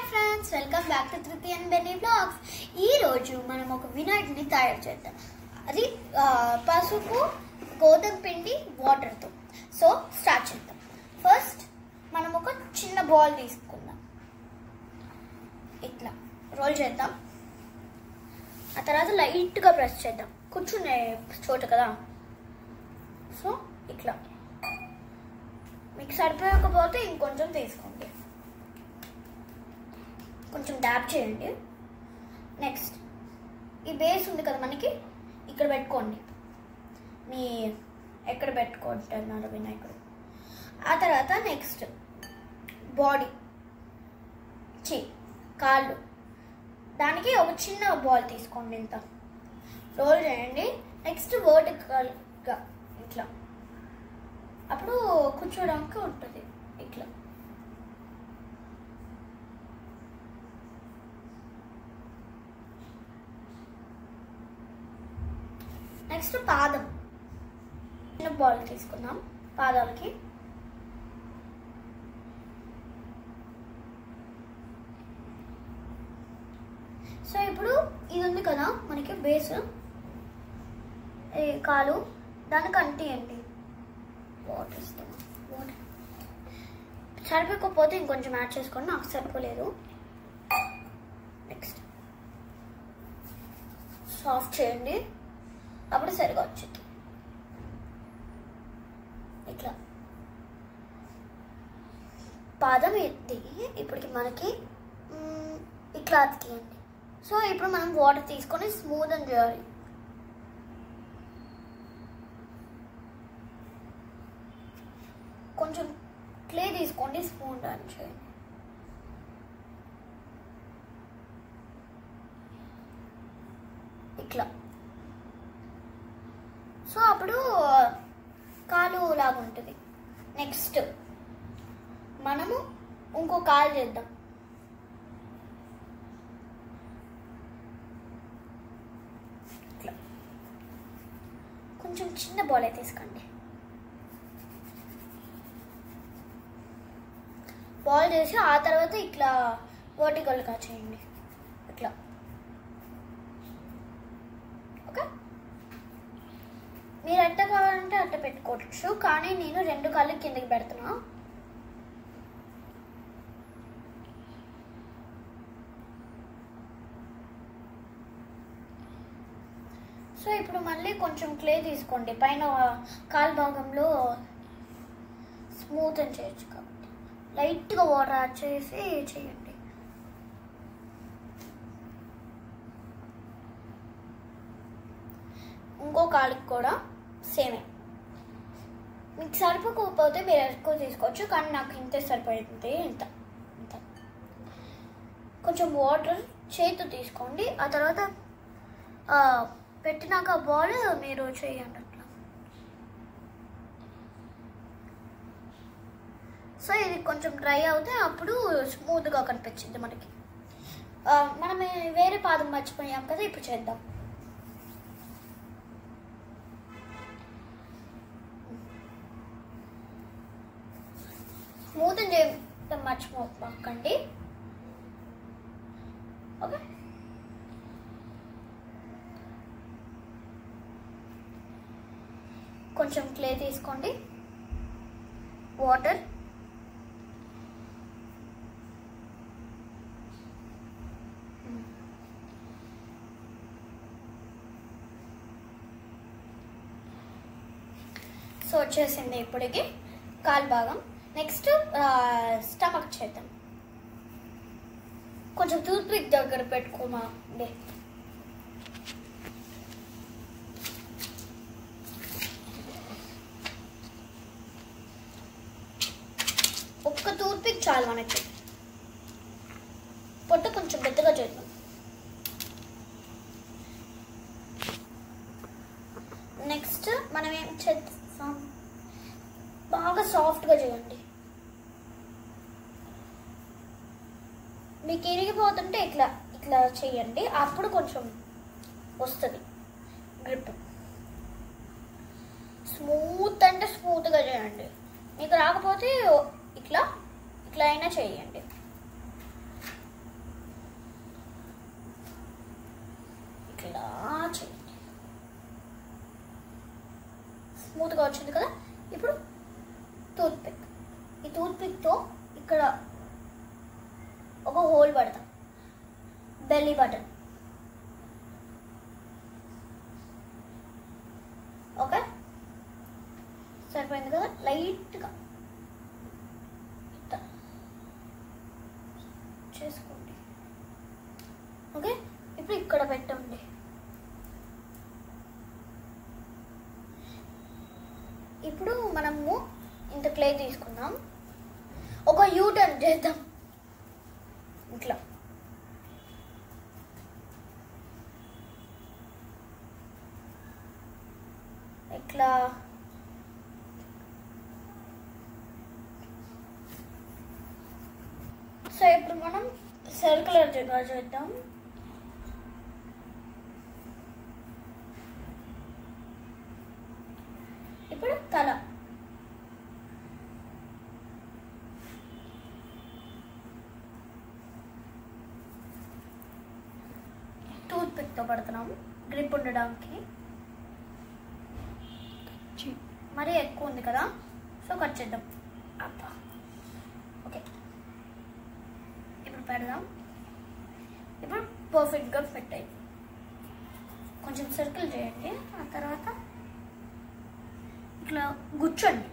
Friends, welcome back to ధృతి and Benny blogs. ఈ రోజు మనం ఒక వినాయకుడిని తయారు చేద్దాం. అది పసుపు, గోధుమ పిండి, వాటర్తో. సో స్టార్ట్ చేద్దాం. ఫస్ట్ మనం ఒక చిన్న బాల్ తీసుకుందాం. ఇట్లా రోల్ చేద్దాం. ఆ తర్వాత లైట్గా ప్రెస్ చేద్దాం. కూర్చునే చోట కదా, సో ఇట్లా. మీకు సరిపోయకపోతే ఇంకొంచెం తీసుకోండి. కొంచెం డ్యాప్ చేయండి. నెక్స్ట్ ఈ బేస్ ఉంది కదా మనకి, ఇక్కడ పెట్టుకోండి. మీ ఎక్కడ పెట్టుకుంటున్నారు వినాయకుడు. ఆ తర్వాత నెక్స్ట్ బాడీ, కాళ్ళు, దానికి ఒక చిన్న బాల్ తీసుకోండి. ఇంత రోల్ చేయండి. నెక్స్ట్ వర్టికల్గా ఇట్లా, అప్పుడు కూర్చోడానికి ఉంటుంది. ఇట్లా నెక్స్ట్ పాదం, చిన్న బాల్ తీసుకుందాం పాదాలకి. సో ఇప్పుడు ఇది ఉంది కదా మనకి బేస్, కాలు, దానికి అంటియండి. వాటర్ ఇస్తాం. వాటర్ సరిపోకపోతే ఇంకొంచెం యాడ్ చేసుకోండి, నాకు సరిపోలేదు. నెక్స్ట్ సాఫ్ట్ చేయండి, అప్పుడు సరిగా వచ్చింది. ఇట్లా పాదం ఎత్తి ఇప్పటికి మనకి ఇట్లా అతికియండి. సో ఇప్పుడు మనం వాటర్ తీసుకొని స్మూత్ అని చేయాలి. కొంచెం క్లే తీసుకోండి, స్మూత్ అని చేయండి. ఇట్లా. సో అప్పుడు కాలు లాగా ఉంటుంది. నెక్స్ట్ మనము ఇంకో కాలు చేద్దాం. ఇట్లా కొంచెం చిన్న బాల్ తీసుకోండి. బాల్ చేసి ఆ తర్వాత ఇట్లా వర్టికల్గా చేయండి. ఇట్లా. ఓకే, మీరు అట్ట కావాలంటే అట్ట పెట్టుకోవచ్చు, కానీ నేను రెండు కాళ్ళు కిందకి పెడుతున్నా. సో ఇప్పుడు మళ్ళీ కొంచెం క్లే తీసుకోండి. పైన కాలు భాగంలో స్మూత్ అని చేయొచ్చు కాబట్టి లైట్గా వాటర్ యాడ్ చేసి చేయండి. ఇంకో కాలుకి కూడా సేమే. మీకు సరిపోకపోతే మీరు ఎక్కువ తీసుకోవచ్చు, కానీ నాకు ఇంతే సరిపోయింది. ఇంత ఇంత కొంచెం వాటర్ చేతితో తీసుకోండి. ఆ తర్వాత పెట్టినాక బాల్ మీరు చేయండి అట్లా. సో ఇది కొంచెం డ్రై అవుతే అప్పుడు స్మూత్గా కనిపించింది మనకి. మనం వేరే పాదం మర్చిపోయాం కదా, ఇప్పుడు చేద్దాం. స్మూత్ చేయడం మర్చిపోకండి. ఓకే, కొంచెం క్లే తీసుకోండి, వాటర్, సో వచ్చేసింది ఇప్పటికి కాలు భాగం. నెక్స్ట్ స్టమక్ చేద్దాం. కొంచెం టూత్ పిక్ దగ్గర పెట్టుకోమండి. ఒక్క టూత్ పిక్ చాలు మనకి. పొట్టు కొంచెం పెద్దగా చేద్దాం. నెక్స్ట్ మనం ఏం చేద్దాం, బాగా సాఫ్ట్గా చేయండి. మీకు ఇరిగిపోతుంటే ఇట్లా ఇట్లా చేయండి, అప్పుడు కొంచెం వస్తుంది గ్రిప్. స్మూత్ అంటే స్మూత్గా చేయండి. మీకు రాకపోతే ఇట్లా ఇట్లా అయినా చేయండి. వచ్చింది కదా. ఇప్పుడు టూత్పిక్, ఈ టూత్పిక్తో ఇక్కడ ఒక హోల్ పడతాం, బెల్లీ బటన్. ఓకే, సరిపోయింది కదా. లైట్గా చేసుకోండి. ఓకే, ఇప్పుడు ఇక్కడ పెట్టండి. ఇప్పుడు మనము ఇంత క్లే తీసుకుందాం, ఒక యూటర్న్ చేద్దాం. ఇట్లా ఇట్లా సో ఇప్పుడు మనం సర్కులర్ చేద్దాం. ఇప్పుడు తల, టూత్ పిక్తో పడుతున్నాము గ్రిప్ ఉండడానికి. మరీ ఎక్కువ ఉంది కదా, సో కట్ చేద్దాం. అబ్బా, ఓకే, ఇప్పుడు పెడదాం. ఇప్పుడు పర్ఫెక్ట్గా ఫిట్ అయింది. కొంచెం సర్కిల్ చేయండి, ఆ తర్వాత ఇట్లా గుచ్చండి.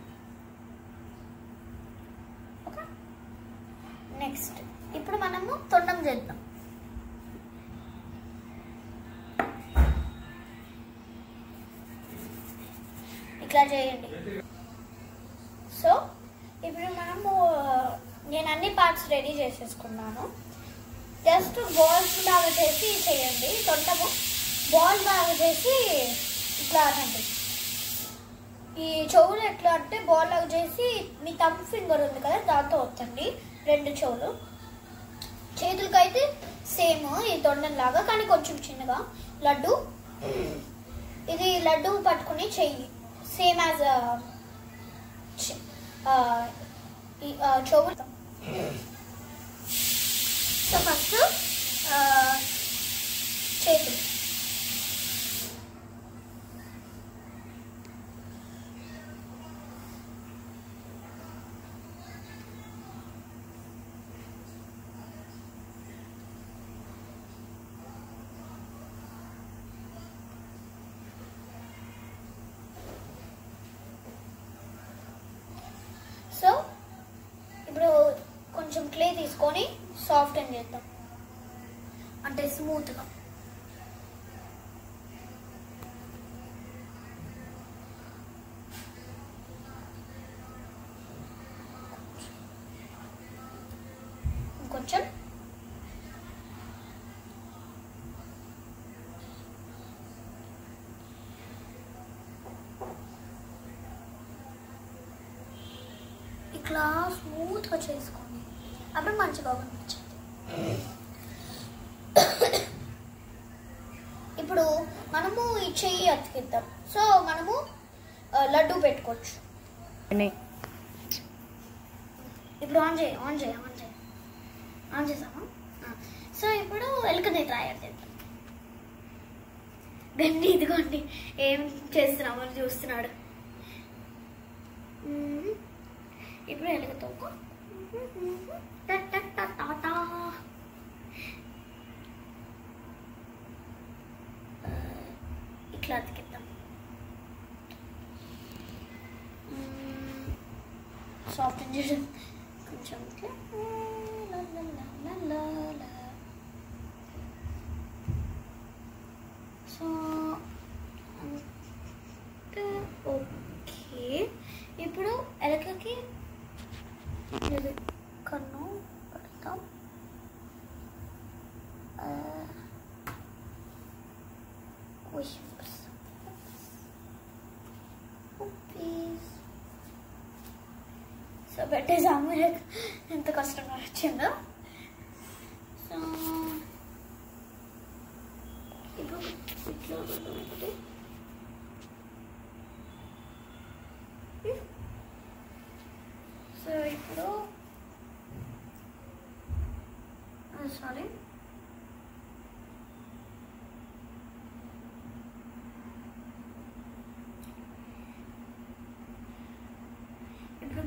ఓకే, నెక్స్ట్ ఇప్పుడు మనము తొండం చేద్దాం. ఇట్లా చేయండి. సో ఇప్పుడు మనము నేను అన్ని పార్ట్స్ రెడీ చేసేసుకున్నాను. జస్ట్ బాల్స్ లాగా చేసి చేయండి. తొండము బాల్ లాగా చేసి ఇట్లా అనండి. ఈ చెవులు ఎట్లా అంటే బాల్ లాగా చేసి మీ థంబ్ ఫింగర్ ఉంది కదా దాంతో వస్తుంది 2 చెవులు. చేతులకైతే సేమ్ ఈ తొండం లాగా కానీ కొంచెం చిన్నగా. లడ్డు, ఇది లడ్డు పట్టుకుని చెయ్యి సేమ్ యాజ్ చెవులు. సో ఫస్ట్ చేతులు, సో ఇప్పుడు కొంచెం క్లే తీసుకొని సాఫ్ట్ అని చేద్దాం, అంటే స్మూత్గా. ఇంకొంచెం ఇట్లా స్మూత్గా చేసుకోండి, అప్పుడు మంచిగా కనిపించింది. ఇప్పుడు మనము ఈ చెయ్యి అతికిద్దాం. సో మనము లడ్డు పెట్టుకోవచ్చు. ఇప్పుడు ఆన్ చేసామా? సో ఇప్పుడు ఎలుకని తయారు చేద్దాం. గండి ఇదిగోండి ఏం చేస్తున్నామని చూస్తున్నాడు. ఇప్పుడు ఎలుకతో ఇట్లా అతికిద్దాం. సాఫ్ట్ చేయడం కొంచెం ఇట్లా. సో ఓకే, ఇప్పుడు ఎలకకి కన్ను పెడతాం. సో పెట్టేసాము, ఎంత కష్టంగా వచ్చిందో. సో ఇప్పుడు ఇట్లా ఒకటి సో ఇప్పుడు సారీ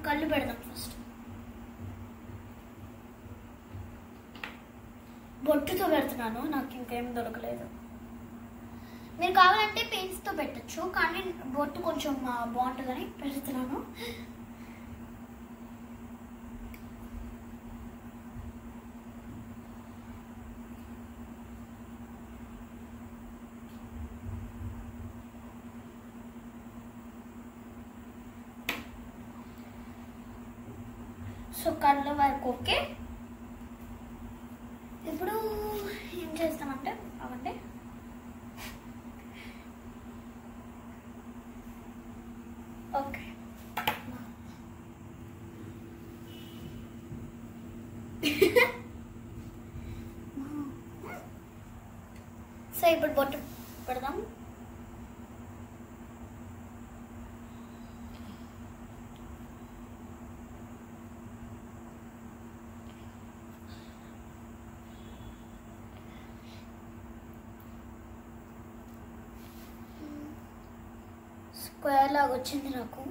కళ్ళు పెడదాం ఫస్ట్. బొట్టుతో పెడుతున్నాను, నాకు ఇంకేం దొరకలేదు. మీరు కావాలంటే పెయింట్స్తో పెట్టచ్చు, కానీ బొట్టు కొంచెం బాగుంటుందని పెడుతున్నాను. సో కళ్ళ వరకు ఓకే. ఇప్పుడు ఏం చేస్తామంటే అవంటే ఓకే. సో ఇప్పుడు బొట్టు పెడదాం. స్క్వేర్ లాగా వచ్చింది నాకు.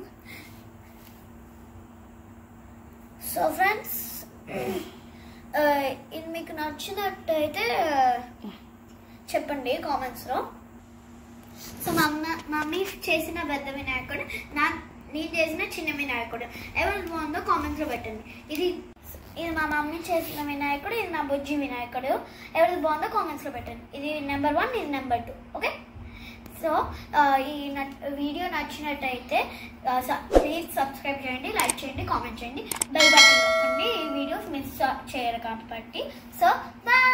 సో ఫ్రెండ్స్, ఇది మీకు నచ్చినట్టయితే చెప్పండి కామెంట్స్లో. సో మమ్మీ చేసిన పెద్ద వినాయకుడు, నేను చేసిన చిన్న వినాయకుడు ఎవరు బాగుందో కామెంట్స్లో పెట్టండి. ఇది మా మమ్మీ చేసిన వినాయకుడు, ఇది నా బుజ్జి వినాయకుడు. ఎవరిది బాగుందో కామెంట్స్లో పెట్టండి. ఇది నెంబర్ 1, ఇది నెంబర్ 2. ఓకే. సో ఈ వీడియో నచ్చినట్టయితే ప్లీజ్ సబ్స్క్రైబ్ చేయండి, లైక్ చేయండి, కామెంట్ చేయండి, బెల్ బటన్ నొక్కండి. ఈ వీడియోస్ మిస్ చేయరు కాబట్టి. So bye.